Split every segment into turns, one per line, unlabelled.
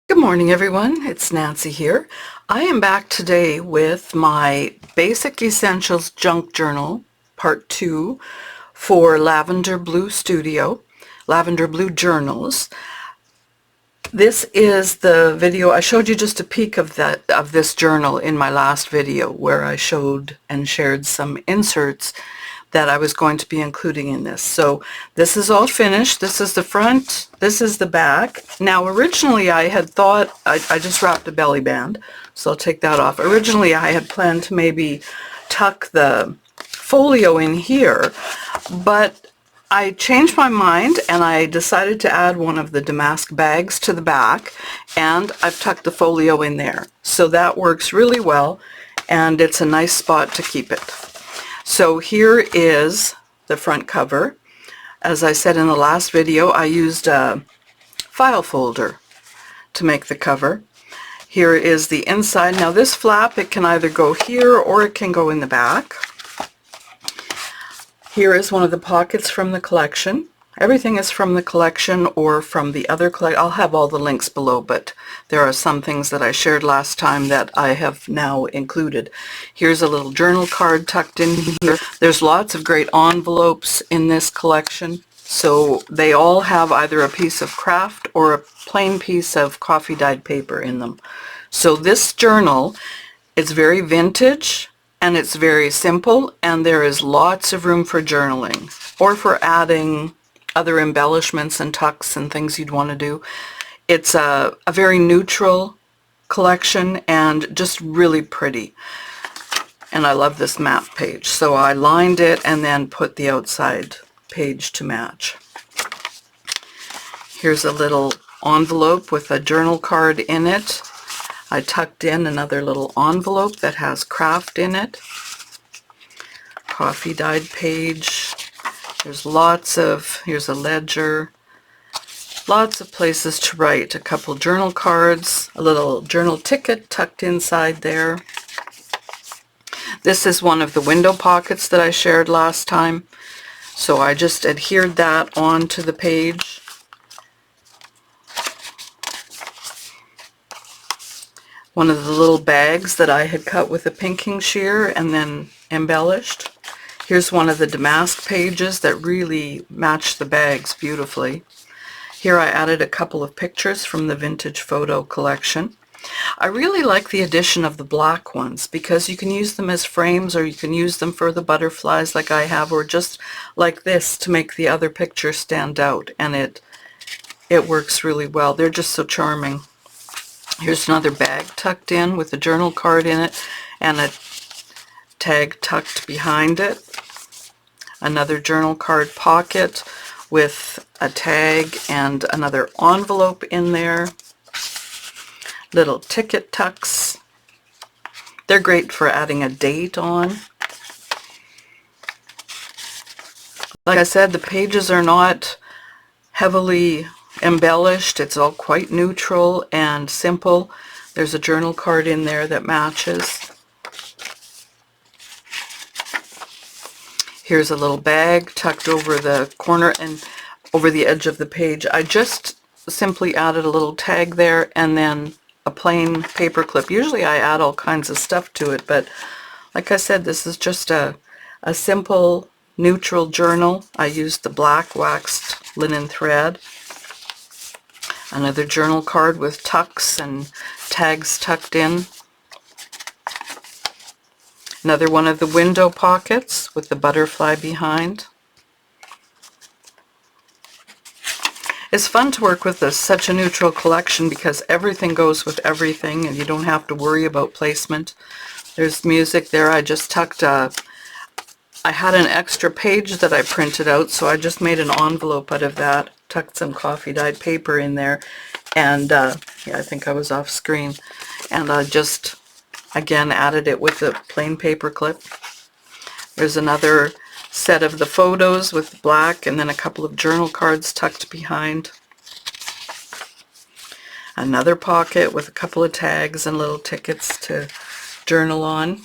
Good morning, everyone. It's Nancy here. I am back today with my Basic Essentials Junk Journal, Part 2 for Lavender Blue Studio, Lavender Blue Journals. This is the video. I showed you just a peek of this journal in my last video where I showed and shared some inserts that I was going to be including in this. So this is all finished. This is the front, this is the back. Now originally I had thought, I just wrapped a belly band, so I'll take that off. Originally I had planned to maybe tuck the folio in here, but I changed my mind and I decided to add one of the damask bags to the back, and I've tucked the folio in there. So that works really well, and it's a nice spot to keep it. So here is the front cover. As I said in the last video, I used a file folder to make the cover. Here is the inside. Now this flap, it can either go here or it can go in the back. Here is one of the pockets from the collection. Everything is from the collection or from the other collection. I'll have all the links below, but there are some things that I shared last time that I have now included. Here's a little journal card tucked in here. There's lots of great envelopes in this collection. So they all have either a piece of craft or a plain piece of coffee dyed paper in them. So this journal is very vintage and it's very simple, and there is lots of room for journaling or for adding other embellishments and tucks and things you'd want to do. It's a very neutral collection and just really pretty. And I love this map page. So I lined it and then put the outside page to match. Here's a little envelope with a journal card in it. I tucked in another little envelope that has craft in it. Coffee dyed page. There's here's a ledger, lots of places to write, a couple journal cards, a little journal ticket tucked inside there. This is one of the window pockets that I shared last time, so I just adhered that onto the page. One of the little bags that I had cut with a pinking shear and then embellished. Here's one of the damask pages that really match the bags beautifully. Here I added a couple of pictures from the vintage photo collection. I really like the addition of the black ones because you can use them as frames, or you can use them for the butterflies like I have, or just like this to make the other picture stand out, and it works really well. They're just so charming. Here's another bag tucked in with a journal card in it and a tag tucked behind it. Another journal card pocket with a tag and another envelope in there. Little ticket tucks. They're great for adding a date on. Like I said, the pages are not heavily embellished. It's all quite neutral and simple. There's a journal card in there that matches. Here's a little bag tucked over the corner and over the edge of the page. I just simply added a little tag there and then a plain paper clip. Usually I add all kinds of stuff to it, but like I said, this is just a simple neutral journal. I used the black waxed linen thread. Another journal card with tucks and tags tucked in. Another one of the window pockets with the butterfly behind. It's fun to work with such a neutral collection because everything goes with everything and you don't have to worry about placement. There's music there. I just tucked I had an extra page that I printed out, so I just made an envelope out of that, tucked some coffee dyed paper in there, and yeah, I think I was off screen, and I just again added it with a plain paper clip. There's another set of the photos with black and then a couple of journal cards tucked behind. Another pocket with a couple of tags and little tickets to journal on.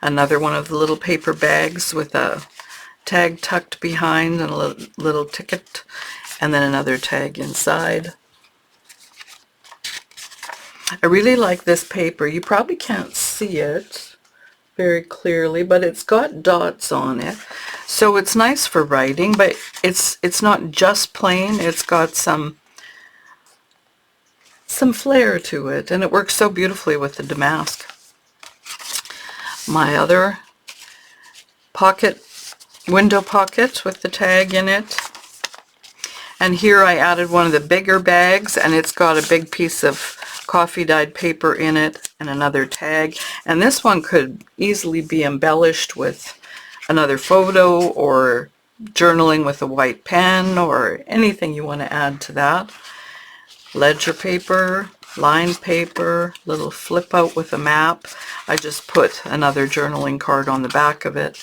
Another one of the little paper bags with a tag tucked behind and a little ticket, and then another tag inside. I really like this paper. You probably can't see it very clearly, but it's got dots on it. So it's nice for writing, but it's not just plain. It's got some flair to it, and it works so beautifully with the damask. My other pocket, window pocket with the tag in it. And here I added one of the bigger bags, and it's got a big piece of coffee dyed paper in it and another tag. And this one could easily be embellished with another photo or journaling with a white pen or anything you want to add to that. Ledger paper, lined paper, little flip out with a map. I just put another journaling card on the back of it.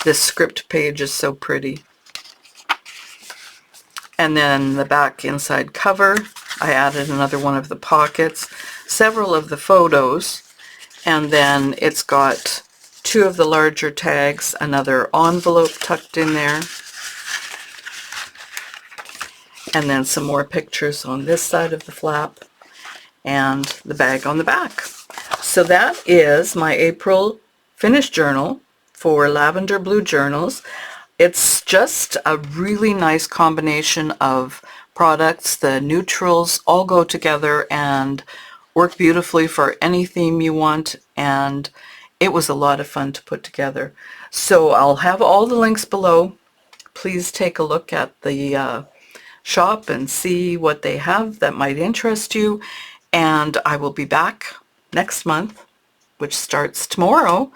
This script page is so pretty. And then the back inside cover, I added another one of the pockets, several of the photos, and then it's got two of the larger tags, another envelope tucked in there, and then some more pictures on this side of the flap, and the bag on the back. So that is my April finished journal for Lavender Blue Journals. It's just a really nice combination of products. The neutrals all go together and work beautifully for any theme you want, and it was a lot of fun to put together. So I'll have all the links below. Please take a look at the shop and see what they have that might interest you, and I will be back next month, which starts tomorrow,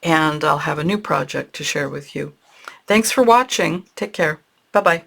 and I'll have a new project to share with you. Thanks for watching. Take care. Bye-bye.